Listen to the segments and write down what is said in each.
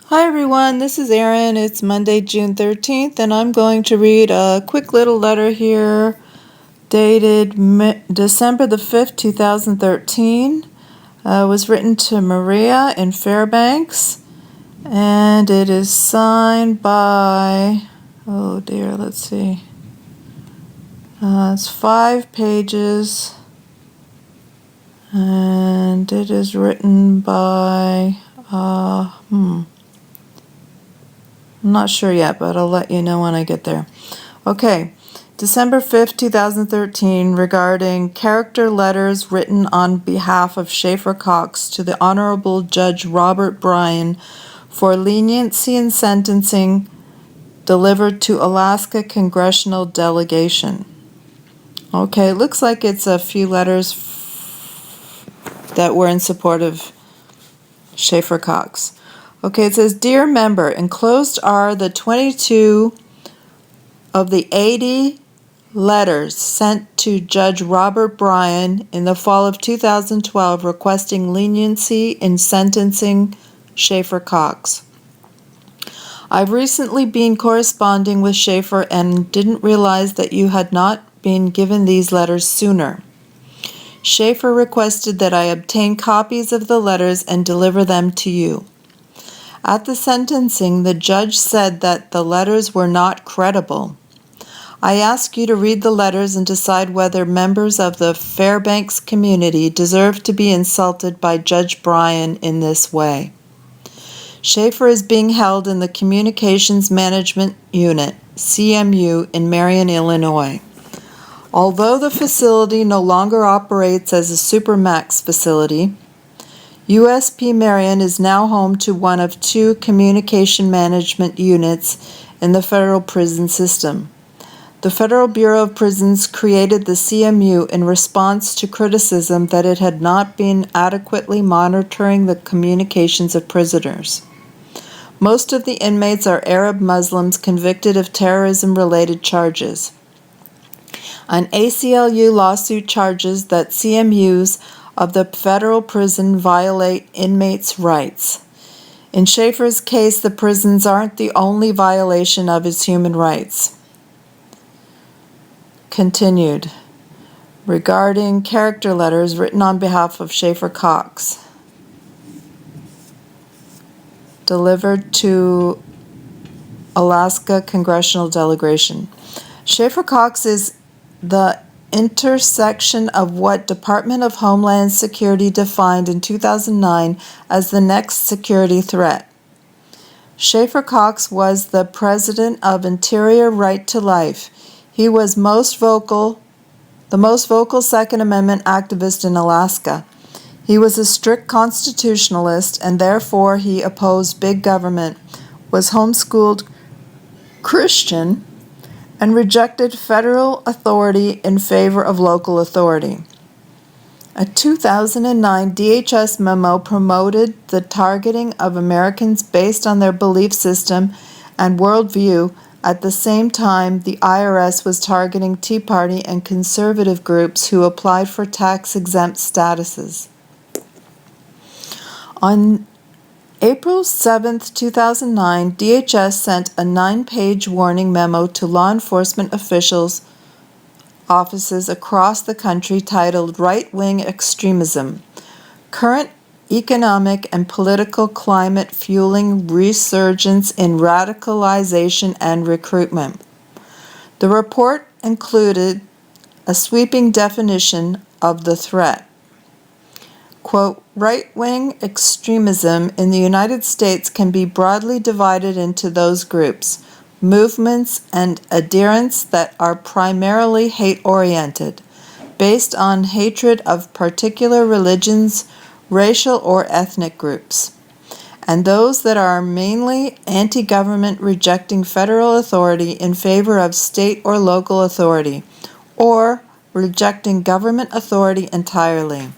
Hi everyone, this is Erin. It's Monday, June 13th, and I'm going to read a quick little letter here dated December the 5th, 2013. It was written to Maria in Fairbanks, and it is signed by, oh dear, let's see. It's 5 pages, and it is written by, I'm not sure yet, but I'll let you know when I get there. Okay, December 5th, 2013, regarding character letters written on behalf of Schaeffer Cox to the Honorable Judge Robert Bryan for leniency in sentencing delivered to Alaska Congressional Delegation. Okay, it looks like it's a few letters that were in support of Schaeffer Cox. Okay, it says, Dear Member, enclosed are the 22 of the 80 letters sent to Judge Robert Bryan in the fall of 2012 requesting leniency in sentencing Schaeffer Cox. I've recently been corresponding with Schaeffer and didn't realize that you had not been given these letters sooner. Schaeffer requested that I obtain copies of the letters and deliver them to you. At the sentencing, the judge said that the letters were not credible. I ask you to read the letters and decide whether members of the Fairbanks community deserve to be insulted by Judge Bryan in this way. Schaeffer is being held in the Communications Management Unit, CMU, in Marion, Illinois. Although the facility no longer operates as a Supermax facility, USP Marion is now home to one of 2 communication management units in the federal prison system. The Federal Bureau of Prisons created the CMU in response to criticism that it had not been adequately monitoring the communications of prisoners. Most of the inmates are Arab Muslims convicted of terrorism-related charges. An ACLU lawsuit charges that CMUs of the federal prison violate inmates' rights. In Schaeffer's case, the prisons aren't the only violation of his human rights. Continued. Regarding character letters written on behalf of Schaeffer Cox, delivered to Alaska Congressional Delegation. Schaeffer Cox is the intersection of what Department of Homeland Security defined in 2009 as the next security threat. Schaeffer Cox was the president of Interior Right to Life. He was the most vocal Second Amendment activist in Alaska. He was a strict constitutionalist, and therefore he opposed big government, was homeschooled Christian, and rejected federal authority in favor of local authority. A 2009 DHS memo promoted the targeting of Americans based on their belief system and worldview. At the same time, the IRS was targeting Tea Party and conservative groups who applied for tax-exempt statuses. On April 7, 2009, DHS sent a 9-page warning memo to law enforcement offices across the country titled Right-Wing Extremism, Current Economic and Political Climate Fueling Resurgence in Radicalization and Recruitment. The report included a sweeping definition of the threat. Quote, right-wing extremism in the United States can be broadly divided into those groups, movements, and adherents that are primarily hate-oriented, based on hatred of particular religions, racial or ethnic groups, and those that are mainly anti-government, rejecting federal authority in favor of state or local authority, or rejecting government authority entirely.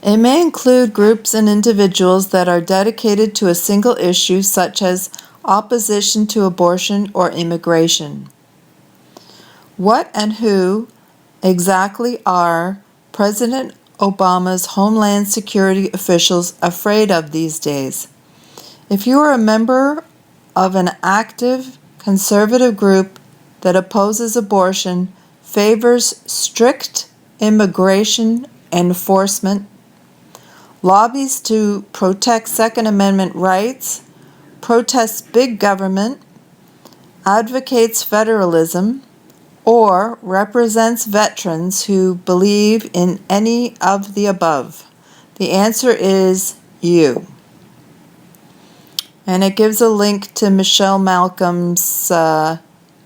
It may include groups and individuals that are dedicated to a single issue, such as opposition to abortion or immigration. What and who exactly are President Obama's Homeland Security officials afraid of these days? If you are a member of an active conservative group that opposes abortion, favors strict immigration enforcement, lobbies to protect Second Amendment rights, protests big government, advocates federalism, or represents veterans who believe in any of the above, the answer is you. And it gives a link to Michelle Malcolm's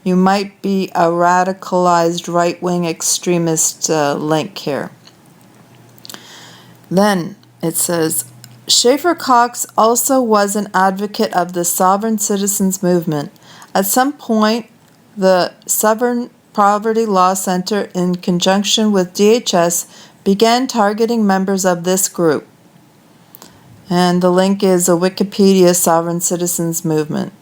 You Might Be a Radicalized Right-Wing Extremist link here. Then it says, Schaeffer Cox also was an advocate of the sovereign citizens movement. At some point, the Southern Poverty Law Center, in conjunction with DHS, began targeting members of this group. And the link is a Wikipedia Sovereign Citizens Movement.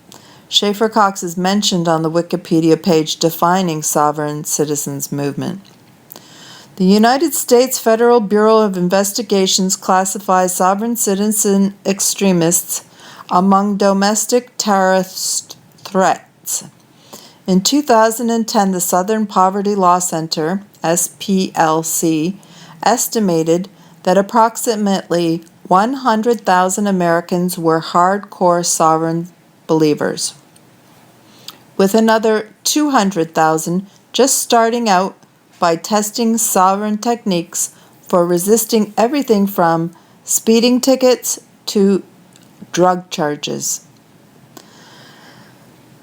Schaeffer Cox is mentioned on the Wikipedia page defining Sovereign Citizens Movement. The United States Federal Bureau of Investigations classifies sovereign citizen extremists among domestic terrorist threats. In 2010, the Southern Poverty Law Center, SPLC, estimated that approximately 100,000 Americans were hardcore sovereign believers, with another 200,000 just starting out by testing sovereign techniques for resisting everything from speeding tickets to drug charges.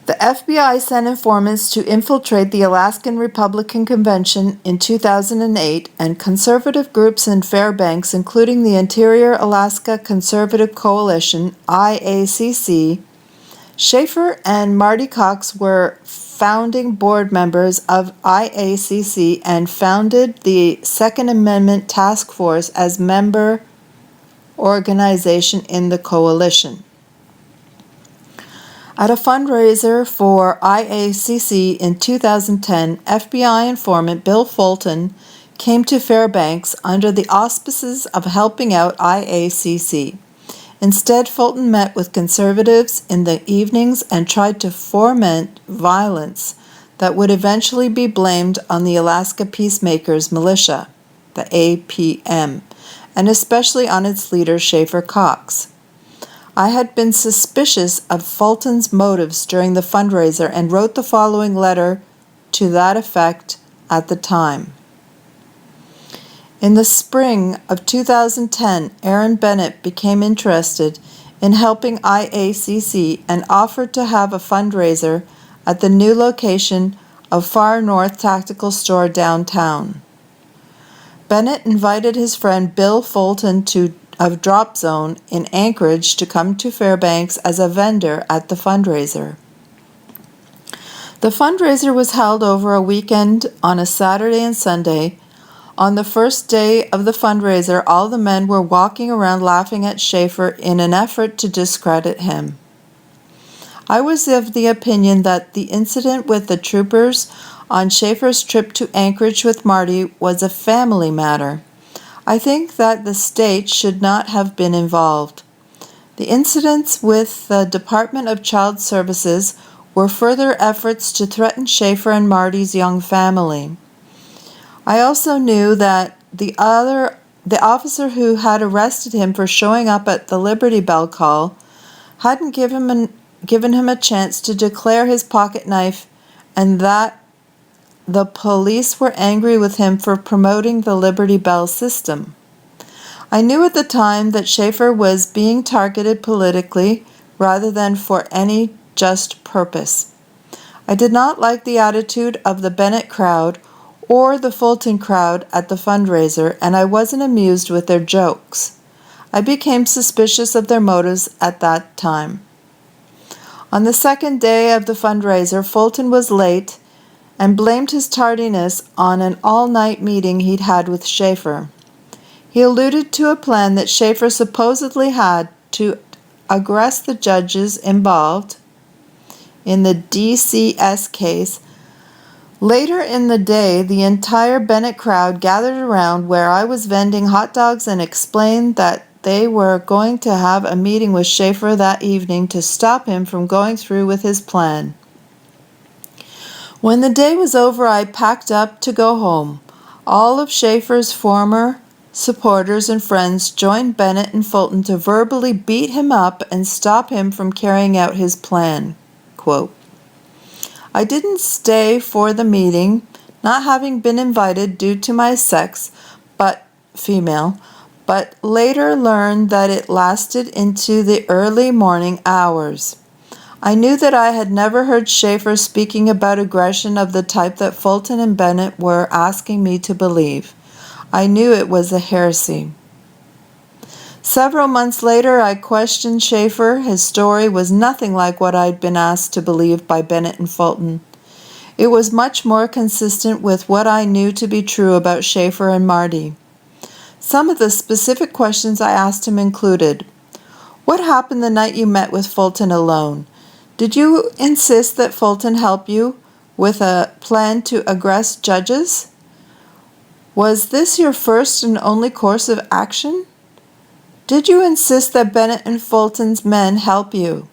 The FBI sent informants to infiltrate the Alaskan Republican Convention in 2008, and conservative groups in Fairbanks, including the Interior Alaska Conservative Coalition, IACC. Schaeffer and Marty Cox were founding board members of IACC and founded the Second Amendment Task Force as member organization in the coalition. At a fundraiser for IACC in 2010, FBI informant Bill Fulton came to Fairbanks under the auspices of helping out IACC. Instead, Fulton met with conservatives in the evenings and tried to foment violence that would eventually be blamed on the Alaska Peacemakers Militia, the APM, and especially on its leader, Schaeffer Cox. I had been suspicious of Fulton's motives during the fundraiser and wrote the following letter to that effect at the time. In the spring of 2010, Aaron Bennett became interested in helping IACC and offered to have a fundraiser at the new location of Far North Tactical Store downtown. Bennett invited his friend Bill Fulton of Drop Zone in Anchorage to come to Fairbanks as a vendor at the fundraiser. The fundraiser was held over a weekend on a Saturday and Sunday. On the first day of the fundraiser, all the men were walking around laughing at Schaeffer in an effort to discredit him. I was of the opinion that the incident with the troopers on Schaeffer's trip to Anchorage with Marty was a family matter. I think that the state should not have been involved. The incidents with the Department of Child Services were further efforts to threaten Schaeffer and Marty's young family. I also knew that the officer who had arrested him for showing up at the Liberty Bell call hadn't given him a chance to declare his pocket knife, and that the police were angry with him for promoting the Liberty Bell system. I knew at the time that Schaeffer was being targeted politically rather than for any just purpose. I did not like the attitude of the Bennett crowd or the Fulton crowd at the fundraiser, and I wasn't amused with their jokes. I became suspicious of their motives at that time. On the second day of the fundraiser, Fulton was late and blamed his tardiness on an all-night meeting he'd had with Schaeffer. He alluded to a plan that Schaeffer supposedly had to aggress the judges involved in the DCS case. Later in the day, the entire Bennett crowd gathered around where I was vending hot dogs and explained that they were going to have a meeting with Schaeffer that evening to stop him from going through with his plan. When the day was over, I packed up to go home. All of Schaeffer's former supporters and friends joined Bennett and Fulton to verbally beat him up and stop him from carrying out his plan. Quote, I didn't stay for the meeting, not having been invited due to my sex, female, but later learned that it lasted into the early morning hours. I knew that I had never heard Schaeffer speaking about aggression of the type that Fulton and Bennett were asking me to believe. I knew it was a heresy. Several months later, I questioned Schaeffer. His story was nothing like what I'd been asked to believe by Bennett and Fulton. It was much more consistent with what I knew to be true about Schaeffer and Marty. Some of the specific questions I asked him included, what happened the night you met with Fulton alone? Did you insist that Fulton help you with a plan to aggress judges? Was this your first and only course of action? Did you insist that Bennett and Fulton's men help you?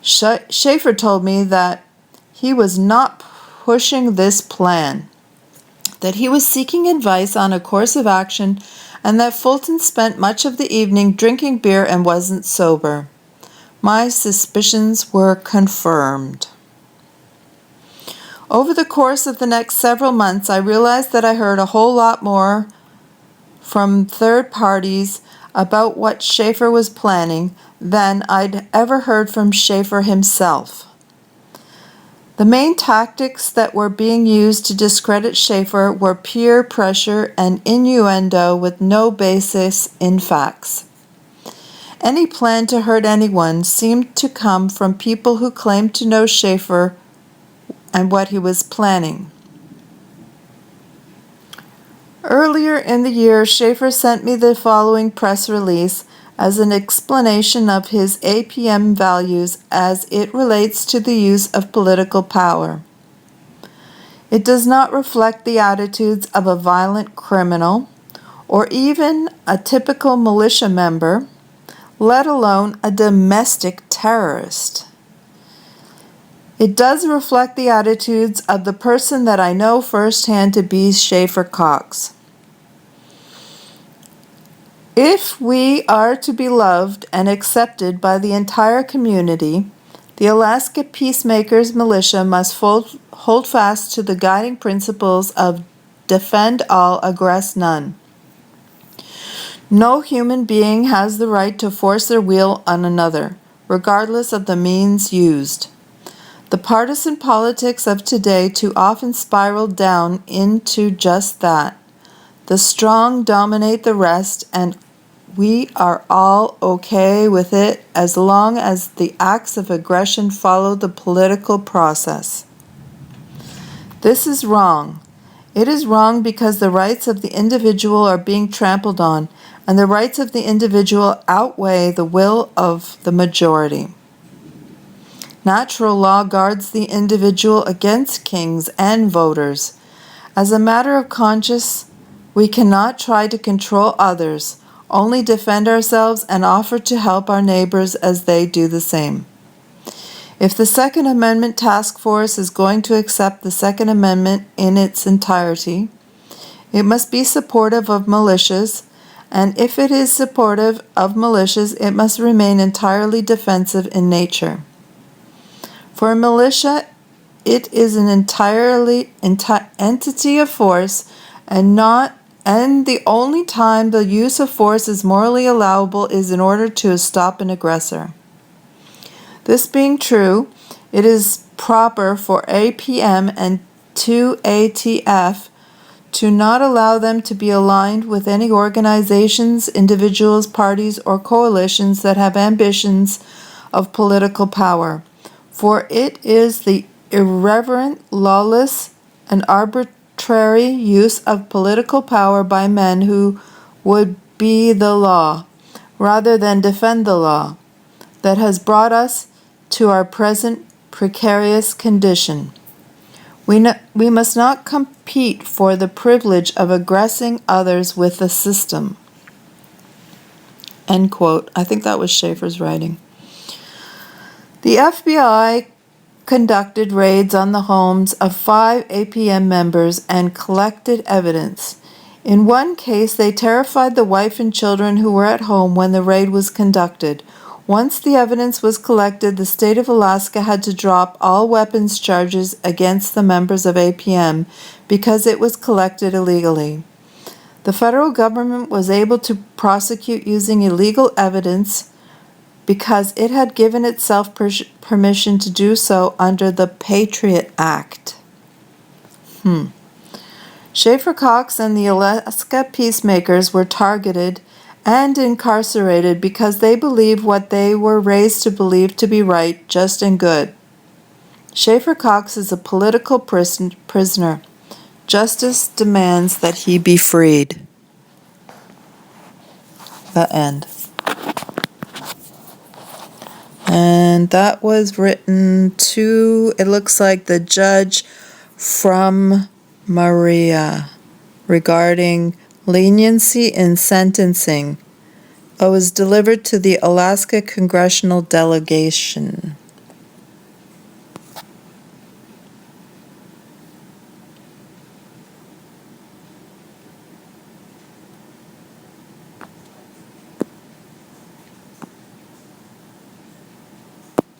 Schaeffer told me that he was not pushing this plan, that he was seeking advice on a course of action, and that Fulton spent much of the evening drinking beer and wasn't sober. My suspicions were confirmed. Over the course of the next several months, I realized that I heard a whole lot more from third parties about what Schaeffer was planning than I'd ever heard from Schaeffer himself. The main tactics that were being used to discredit Schaeffer were peer pressure and innuendo with no basis in facts. Any plan to hurt anyone seemed to come from people who claimed to know Schaeffer and what he was planning. Earlier in the year, Schaeffer sent me the following press release as an explanation of his APM values as it relates to the use of political power. It does not reflect the attitudes of a violent criminal or even a typical militia member, let alone a domestic terrorist. It does reflect the attitudes of the person that I know firsthand to be Schaeffer Cox. If we are to be loved and accepted by the entire community, the Alaska Peacemakers Militia must hold fast to the guiding principles of defend all, aggress none. No human being has the right to force their will on another, regardless of the means used. The partisan politics of today too often spiral down into just that. The strong dominate the rest, and we are all okay with it as long as the acts of aggression follow the political process. This is wrong. It is wrong because the rights of the individual are being trampled on, and the rights of the individual outweigh the will of the majority. Natural law guards the individual against kings and voters. As a matter of conscience, we cannot try to control others, only defend ourselves and offer to help our neighbors as they do the same. If the Second Amendment Task Force is going to accept the Second Amendment in its entirety, it must be supportive of militias, and if it is supportive of militias, it must remain entirely defensive in nature. For a militia, it is an entity of force, and the only time the use of force is morally allowable is in order to stop an aggressor. This being true, it is proper for APM and 2ATF to not allow them to be aligned with any organizations, individuals, parties, or coalitions that have ambitions of political power, for it is the irreverent, lawless, and arbitrary use of political power by men who would be the law, rather than defend the law, that has brought us to our present precarious condition. We must not compete for the privilege of aggressing others with the system. End quote. I think that was Schaeffer's writing. The FBI conducted raids on the homes of 5 APM members and collected evidence. In one case, they terrified the wife and children who were at home when the raid was conducted. Once the evidence was collected, the state of Alaska had to drop all weapons charges against the members of APM because it was collected illegally. The federal government was able to prosecute using illegal evidence because it had given itself permission to do so under the Patriot Act. Schaeffer Cox and the Alaska Peacemakers were targeted and incarcerated because they believed what they were raised to believe to be right, just, and good. Schaeffer Cox is a political prisoner. Justice demands that he be freed. The end. And that was written to, it looks like, the judge from Maria regarding leniency in sentencing. It was delivered to the Alaska Congressional Delegation.